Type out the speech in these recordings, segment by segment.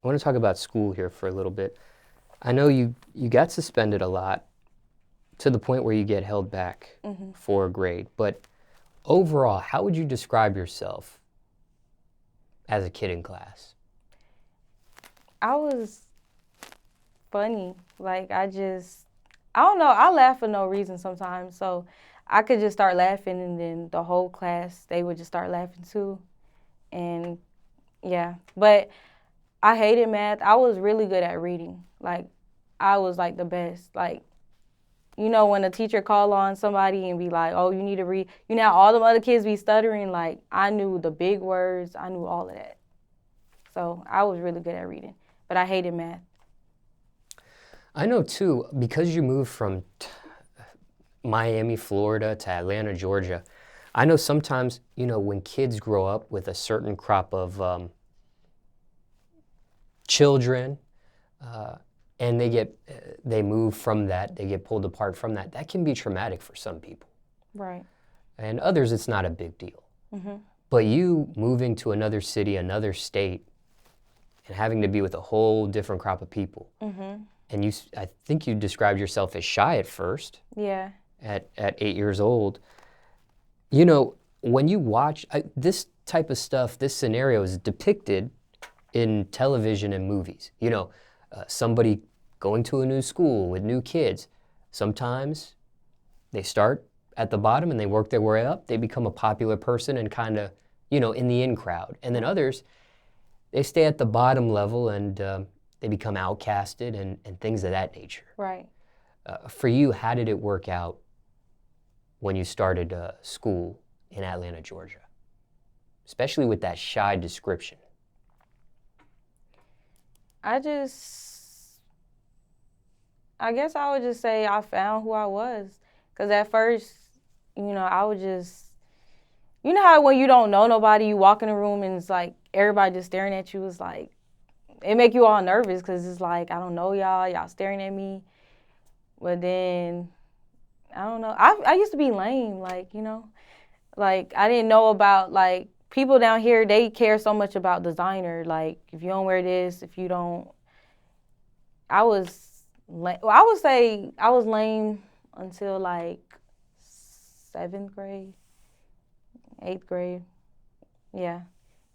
I want to talk about school here for a little bit. I know you got suspended a lot to the point where you get held back for a grade, but overall, how would you describe yourself as a kid in class? I was funny. Like, I don't know, I laugh for no reason sometimes. So I could just start laughing and then the whole class, they would just start laughing too. And yeah, but I hated math. I was really good at reading. Like, I was like the best. Like, you know, when a teacher call on somebody and be like, oh, you need to read, you know how all the other kids be stuttering? Like, I knew the big words. I knew all of that. So I was really good at reading, but I hated math. I know too, because you moved from Miami, Florida to Atlanta, Georgia, I know sometimes, when kids grow up with a certain crop of children, and they move from that, they get pulled apart from that, that can be traumatic for some people. Right. And others, it's not a big deal. Mm-hmm. But you moving to another city, another state, and having to be with a whole different crop of people. Mm-hmm. And I think you described yourself as shy at first. Yeah. At 8 years old. When you watch this type of stuff, this scenario is depicted in television and movies. Somebody going to a new school with new kids. Sometimes they start at the bottom and they work their way up. They become a popular person and kind of, in the in crowd. And then others, they stay at the bottom level and they become outcasted and things of that nature. Right. For you, how did it work out when you started school in Atlanta, Georgia? Especially with that shy description. I guess I would just say I found who I was. Because at first, I would just, you know how when you don't know nobody, you walk in a room and it's like everybody just staring at you. It's like, it make you all nervous because it's like, I don't know y'all staring at me. But then, I don't know. I used to be lame, like, like I didn't know about, like, people down here, they care so much about designer. Like, if you don't wear this, if you don't, I was lame. Well, I would say I was lame until like 7th grade, 8th grade. Yeah.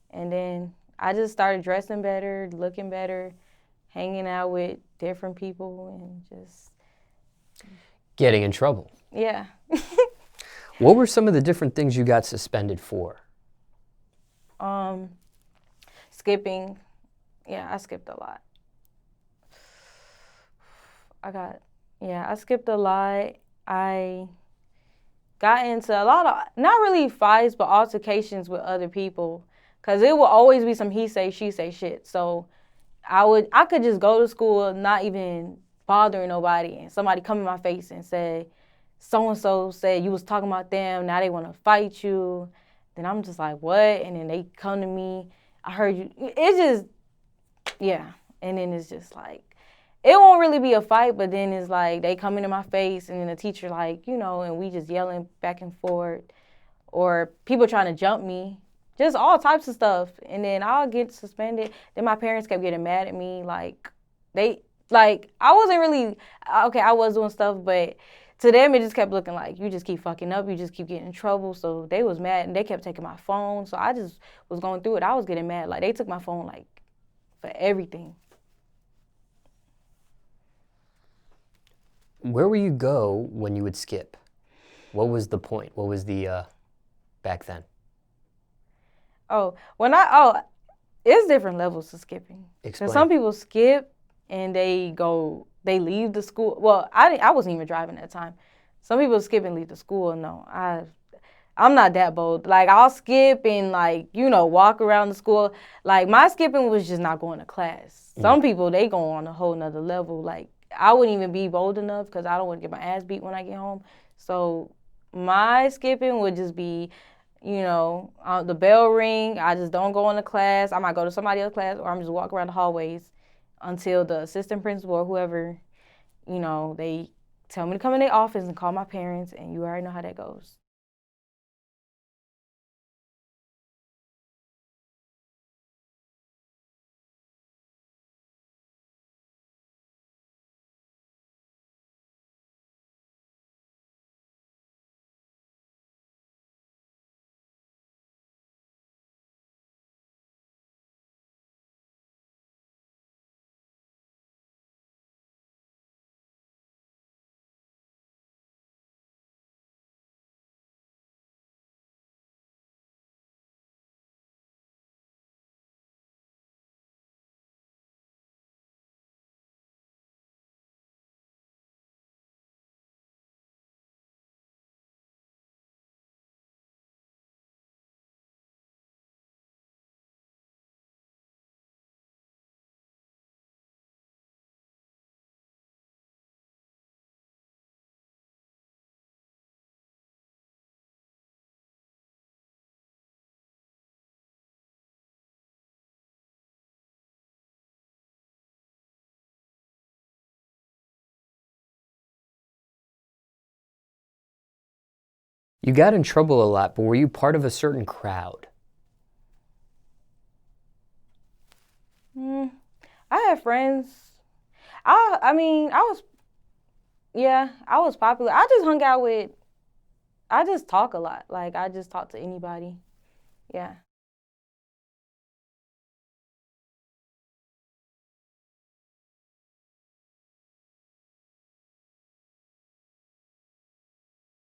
And then I just started dressing better, looking better, hanging out with different people and just Getting in trouble. Yeah. What were some of the different things you got suspended for? Skipping. Yeah, I skipped a lot. I skipped a lot. I got into a lot of, not really fights, but altercations with other people. Because it will always be some he say, she say shit. So I could just go to school not even bothering nobody, and somebody come in my face and say, so-and-so said you was talking about them, now they want to fight you. Then I'm just like, what? And then they come to me, I heard you. It's just, yeah. And then it's just like, it won't really be a fight, but then it's like they come into my face and then the teacher like, and we just yelling back and forth. Or people trying to jump me. Just all types of stuff. And then I'll get suspended. Then my parents kept getting mad at me. I wasn't really, okay, I was doing stuff, but to them it just kept looking like, you just keep fucking up, you just keep getting in trouble. So they was mad and they kept taking my phone. So I just was going through it. I was getting mad. Like, they took my phone, like, for everything. Where would you go when you would skip? What was the point? What was the, back then? It's different levels to skipping. Explain. Because some people skip and they leave the school. Well, I wasn't even driving at the time. Some people skip and leave the school. No, I'm not that bold. Like, I'll skip and, like, walk around the school. Like, my skipping was just not going to class. Some people, they go on a whole nother level. Like, I wouldn't even be bold enough because I don't want to get my ass beat when I get home. So my skipping would just be, the bell ring, I just don't go into class. I might go to somebody else's class, or I'm just walk around the hallways until the assistant principal or whoever, they tell me to come in their office and call my parents, and you already know how that goes. You got in trouble a lot, but were you part of a certain crowd? I had friends. I mean, I was popular. I just talk a lot. Like, I just talk to anybody. Yeah.